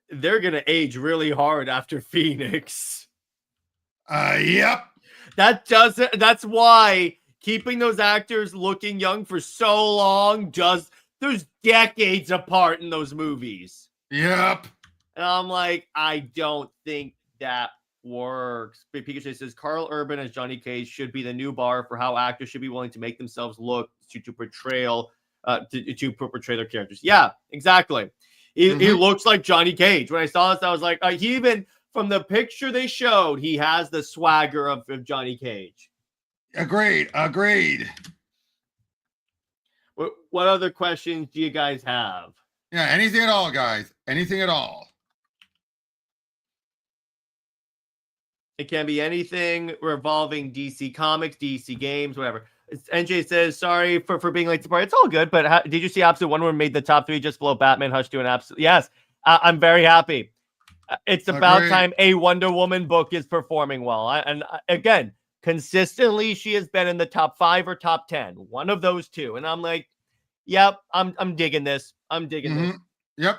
They're gonna age really hard after Phoenix. Yep. That's why keeping those actors looking young for so long there's decades apart in those movies. Yep. And I'm like, I don't think that works. But Pikachu says Carl Urban as Johnny Cage should be the new bar for how actors should be willing to make themselves look to portray their characters. Yeah, exactly. He looks like Johnny Cage. When I saw this, I was like, he even from the picture they showed, he has the swagger of Johnny Cage. Agreed. What other questions do you guys have? Yeah, anything at all, guys. Anything at all. It can be anything revolving DC Comics, DC games, whatever. NJ says, sorry for being late to the party. It's all good, but did you see Absolute Wonder Woman made the top 3 just below Batman, Hush 2, and Absolute? Yes, I'm very happy. It's about time a Wonder Woman book is performing well. Again, consistently, she has been in the top 5 or top 10. One of those two. And I'm like, yep, I'm digging this. I'm digging this. Yep.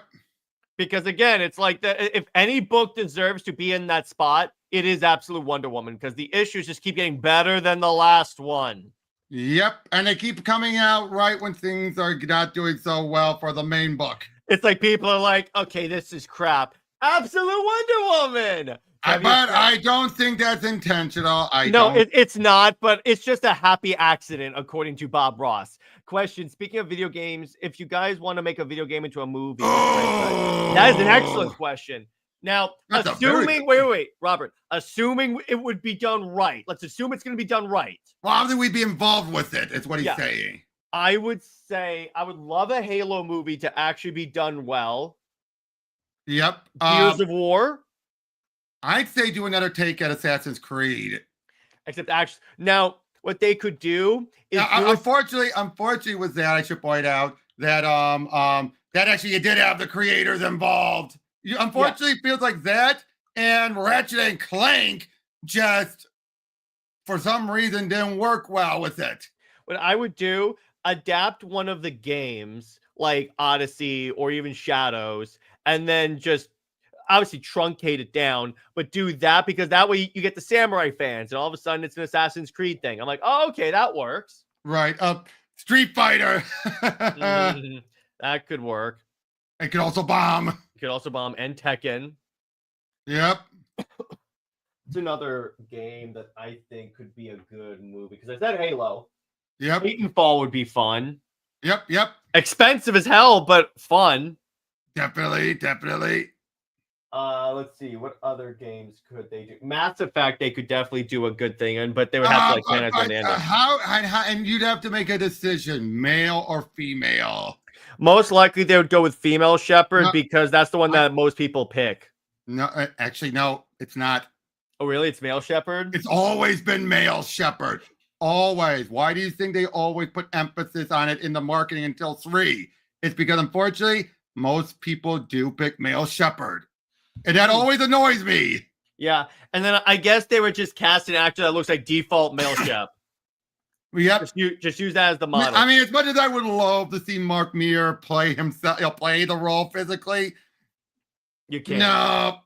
Because again, it's like if any book deserves to be in that spot, it is Absolute Wonder Woman, because the issues just keep getting better than the last one. Yep, and they keep coming out right when things are not doing so well for the main book. It's like people are like, okay, this is crap. Absolute Wonder Woman. But I don't think that's intentional. It's not, but it's just a happy accident, according to Bob Ross. Question, speaking of video games, if you guys want to make a video game into a movie, that is an excellent question. Now, wait, Robert, assuming it would be done right. Let's assume it's going to be done right. Well, how would we be involved with it? Is what he's saying. I would say I would love a Halo movie to actually be done well. Yep. Gears of War. I'd say do another take at Assassin's Creed. Except actually, now what they could do is unfortunately with that, I should point out that that actually you did have the creators involved. Unfortunately, it feels like that and Ratchet and Clank just for some reason didn't work well with it. What I would do, adapt one of the games like Odyssey or even Shadows, and then just obviously truncate it down, but do that because that way you get the samurai fans, and all of a sudden it's an Assassin's Creed thing. I'm like, oh, okay, that works. Right. Street Fighter. That could work. It could also bomb. And Tekken. Yep. It's another game that I think could be a good movie because I said Halo. Yep. Titanfall would be fun. Yep. Expensive as hell, but fun. Definitely. Let's see. What other games could they do? Mass Effect, they could definitely do a good thing in, but they would have to manage on the end. And you'd have to make a decision, male or female. Most likely they would go with female Shepherd because that's the one that most people pick. No, actually, no, it's not. Oh, really? It's male Shepherd? It's always been male Shepherd. Always. Why do you think they always put emphasis on it in the marketing until 3? It's because, unfortunately, most people do pick male Shepherd. And that always annoys me. Yeah. And then I guess they were just cast an actor that looks like default male Shep. Yep. Just use that as the model. I mean, as much as I would love to see Mark Meir play himself, play the role physically, you can't. No.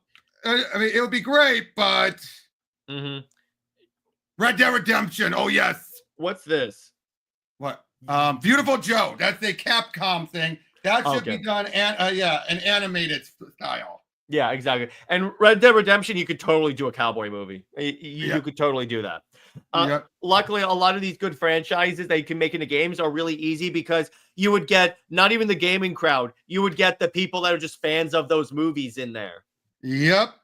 I mean, it would be great, but Red Dead Redemption. Oh yes. What's this? What? Beautiful Joe. That's the Capcom thing. That should be done an animated style. Yeah, exactly. And Red Dead Redemption, you could totally do a cowboy movie. You could totally do that. Yep. Luckily, a lot of these good franchises that you can make into games are really easy because you would get not even the gaming crowd. You would get the people that are just fans of those movies in there. Yep.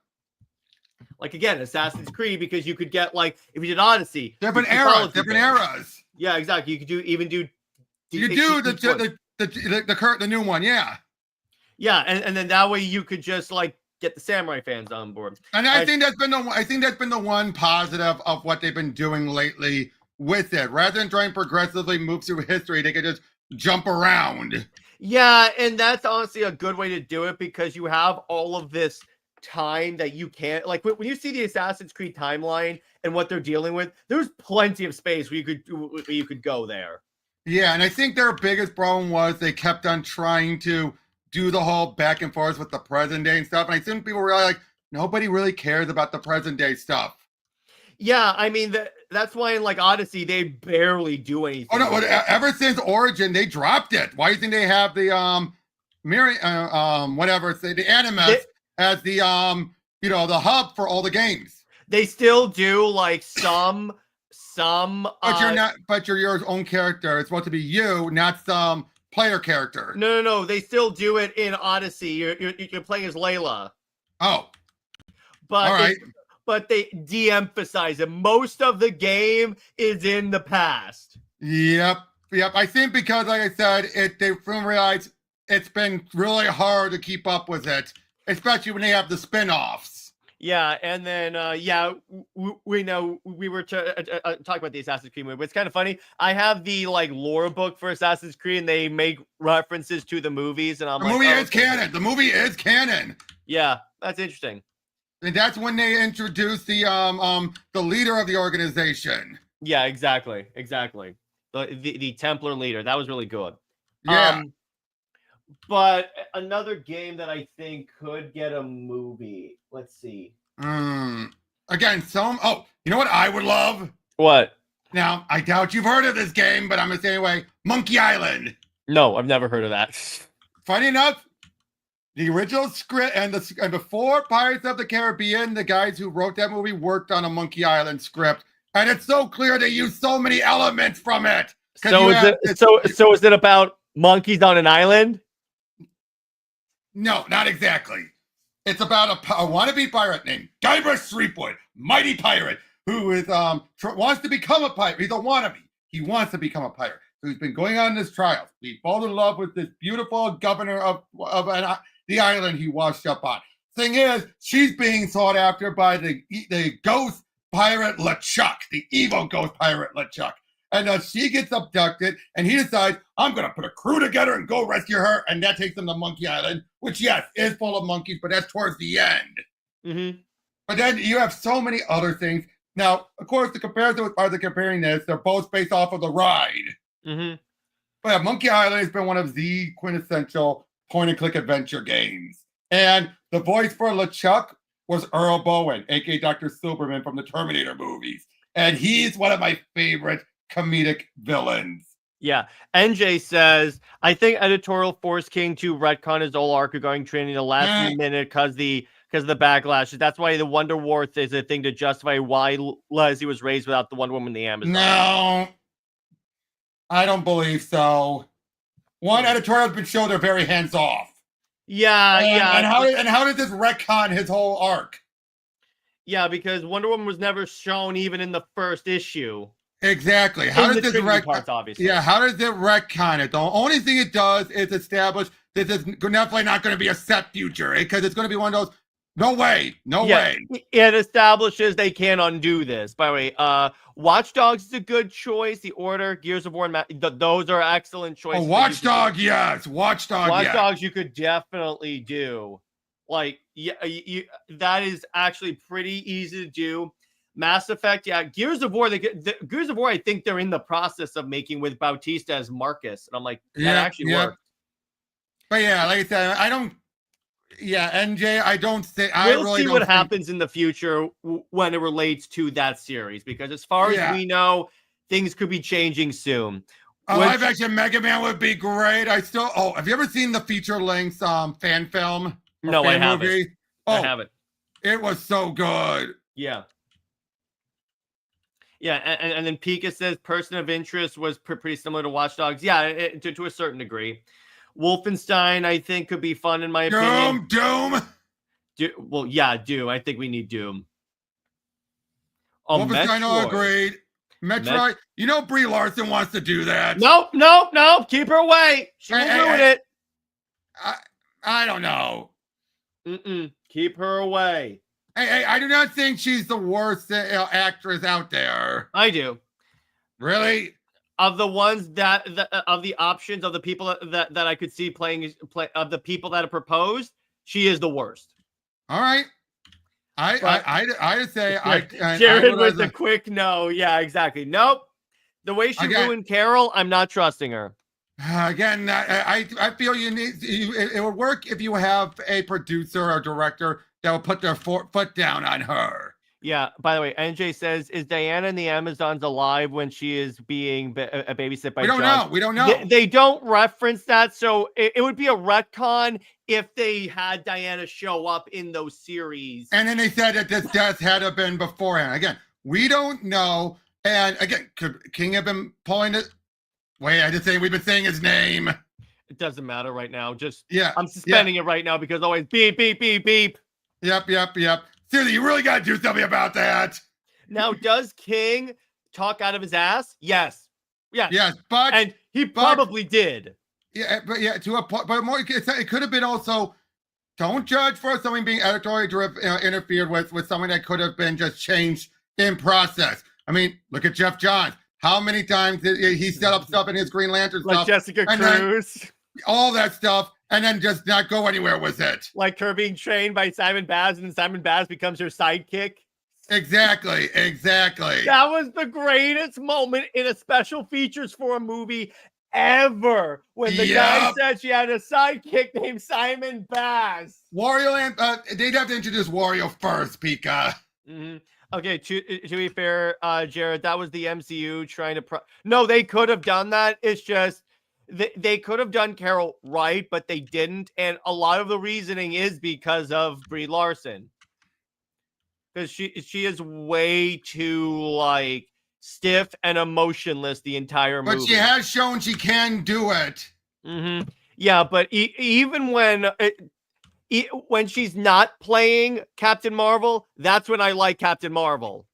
Like, again, Assassin's Creed, because you could get, like, if you did Odyssey. Different eras. eras. Yeah, exactly. You could do You do the new one, yeah. Yeah, and then that way you could just, like, get the samurai fans on board. And I think that's been the one positive of what they've been doing lately with it. Rather than trying to progressively move through history, they could just jump around. Yeah, and that's honestly a good way to do it because you have all of this time that you can't, like, when you see the Assassin's Creed timeline and what they're dealing with, there's plenty of space where you could go there. Yeah, and I think their biggest problem was they kept on trying to do the whole back and forth with the present day and stuff. And I think people were really like, nobody really cares about the present day stuff. Yeah, I mean, that's why in, like, Odyssey, they barely do anything. Oh, no, ever since Origin, they dropped it. Why do you think they have the, the Animus as the, the hub for all the games? They still do, like, some but you're your own character. It's supposed to be you, not some player character. No. They still do it in Odyssey. You're playing as Layla. Oh, but all right. But they de-emphasize it. Most of the game is in the past. Yep. I think because, like I said, they realized it's been really hard to keep up with it, especially when they have the spin-offs. Yeah, and then we know we were talking about the Assassin's Creed movie, but it's kind of funny. I have the, like, lore book for Assassin's Creed, and they make references to the movies, and the movie is canon. The movie is canon. Yeah, that's interesting. And that's when they introduced the leader of the organization. Yeah, exactly. The Templar leader. That was really good. Yeah. But another game that I think could get a movie. Let's see. Again, you know what I would love? What? Now, I doubt you've heard of this game, but I'm going to say anyway, Monkey Island. No, I've never heard of that. Funny enough, the original script and before Pirates of the Caribbean, the guys who wrote that movie worked on a Monkey Island script. And it's so clear they used so many elements from it. So is it about monkeys on an island? No, not exactly. It's about a wannabe pirate named Guybrush Threepwood, mighty pirate, who is wants to become a pirate. He's a wannabe. He wants to become a pirate. So he's been going on this trial. He falls in love with this beautiful governor of the island he washed up on. Thing is, she's being sought after by the ghost pirate LeChuck, the evil ghost pirate LeChuck. And she gets abducted, and he decides, I'm going to put a crew together and go rescue her. And that takes them to Monkey Island, which, yes, is full of monkeys, but that's towards the end. Mm-hmm. But then you have so many other things. Now, of course, the comparison with are they comparing this, they're both based off of the ride. Mm-hmm. But yeah, Monkey Island has been one of the quintessential point-and-click adventure games. And the voice for LeChuck was Earl Bowen, a.k.a. Dr. Silberman from the Terminator movies. And he's one of my favorite comedic villains. Yeah. NJ says, I think editorial forced King to retcon his whole arc regarding Trinity the last minute because the backlash. That's why the Wonder War is a thing to justify why Leslie was raised without the Wonder Woman in the Amazon. No, I don't believe so. One editorial has been shown they're very hands off. Yeah. And how did this retcon his whole arc? Yeah, because Wonder Woman was never shown even in the first issue. Exactly. How does this parts, obviously. Yeah, how does it retcon it? The only thing it does is establish that it's definitely not going to be a set future, because it's going to be one of those. No way. It establishes they can't undo this. By the way, Watch Dogs is a good choice. The Order, Gears of War, and those are excellent choices. Oh, Watch Dogs, yes. Watch Dogs, you could definitely do. Like, that is actually pretty easy to do. Mass Effect, yeah. Gears of War, Gears of War, I think they're in the process of making with Bautista as Marcus. And I'm like, that actually worked. But yeah, like I said, I don't. Yeah, NJ, I don't think. We'll see what happens in the future when it relates to that series, because as far as we know, things could be changing soon. A live action Mega Man would be great. Have you ever seen the feature length fan film? No, I haven't. Movie? I haven't. It was so good. Yeah. Yeah, and then Pika says person of interest was pretty similar to Watch Dogs. Yeah, to a certain degree. Wolfenstein, I think, could be fun in my opinion. Doom. Well, yeah, Doom. I think we need Doom. Oh, Wolfenstein, all Metroid. agreed. Metroid. You know Brie Larson wants to do that. Nope. Keep her away. She will ruin it. I don't know. Keep her away. Hey, I do not think she's the worst actress out there. I do. Really? Of the ones that of the options of the people that I could see play of the people that have proposed, she is the worst. All right. I say Jared with the quick no. Yeah, exactly. Nope. The way she ruined Carol, I'm not trusting her. Again, I feel it would work if you have a producer or director that will put their foot down on her. Yeah. By the way, NJ says, "Is Diana in the Amazons alive when she is being babysit by?" We don't know. They don't reference that, so it would be a retcon if they had Diana show up in those series. And then they said that this death had to have been beforehand. Again, we don't know. And again, could King have been pulling it? Wait, I just say we've been saying his name. It doesn't matter right now. Just I'm suspending it right now because always beep beep beep beep. Yep. Seriously, you really got to do something about that. Now, does King talk out of his ass? Yes, and he probably did. Yeah, but to a point, but more, it could have been also. Don't judge for something being editorially interfered with something that could have been just changed in process. I mean, look at Jeff Johns. How many times did he set up stuff in his Green Lantern like stuff? Jessica Cruz. All that stuff, and then just not go anywhere with it. Like her being trained by Simon Baz, and Simon Baz becomes her sidekick. Exactly. That was the greatest moment in a special features for a movie ever. When the guy said she had a sidekick named Simon Baz. Wario Land, they'd have to introduce Wario first, Pika. Okay, to be fair, Jared, that was the MCU trying to... No, they could have done that. It's just... They could have done Carol right, but they didn't. And a lot of the reasoning is because of Brie Larson. Because she is way too, like, stiff and emotionless the entire movie. But she has shown she can do it. Yeah, but even when she's not playing Captain Marvel, that's when I like Captain Marvel.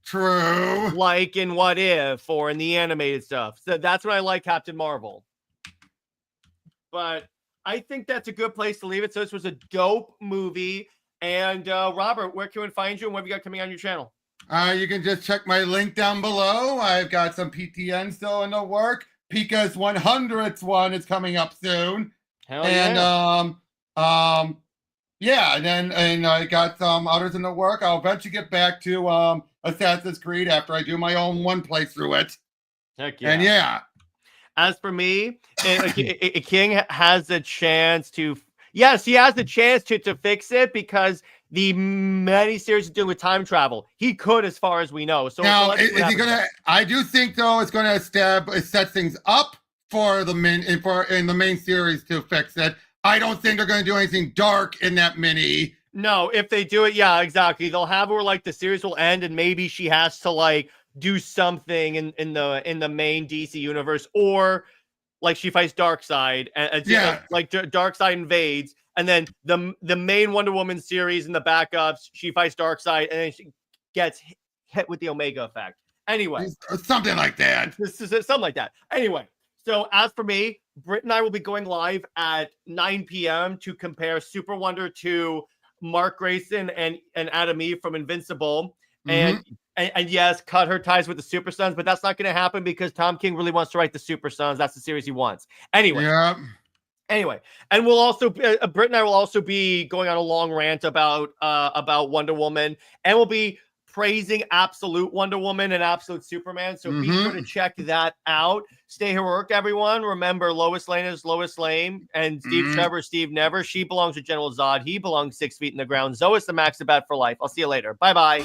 True. Like in What If or in the animated stuff. So that's when I like Captain Marvel. But I think that's a good place to leave it. So this was a dope movie. And Robert, where can we find you and what have you got coming on your channel? You can just check my link down below. I've got some PTN still in the work. Pika's 100th one is coming up soon. Hell yeah. And I got some others in the work. I'll eventually get back to Assassin's Creed after I do my own one playthrough it. Heck yeah. And as for me, King has a chance to... Yes, he has the chance to fix it because the miniseries is doing with time travel. He could, as far as we know. So now, is he gonna? I do think though it's going to set things up for the in the main series to fix it. I don't think they're going to do anything dark in that mini. No, if they do it, yeah, exactly. They'll have her like the series will end, and maybe she has to like do something in the main DC universe, or like she fights Darkseid, and like Darkseid invades, and then the main Wonder Woman series in the backups, she fights Darkseid, and then she gets hit with the Omega effect. Anyway, something like that. This is something like that. Anyway, so as for me, Britt and I will be going live at 9 p.m. to compare Super Wonder to Mark Grayson and Adam Eve from Invincible, and yes, cut her ties with the Super Sons, but that's not going to happen because Tom King really wants to write the Super Sons. That's the series he wants. Anyway, and we'll also Britt and I will also be going on a long rant about Wonder Woman, and we'll be praising Absolute Wonder Woman and Absolute Superman. So be sure to check that out. Stay heroic, everyone. Remember, Lois Lane is Lois Lane, and Steve Trevor, Steve Never. She belongs to General Zod. He belongs 6 feet in the ground. Zoe is the Max the Bat for life. I'll see you later. Bye-bye.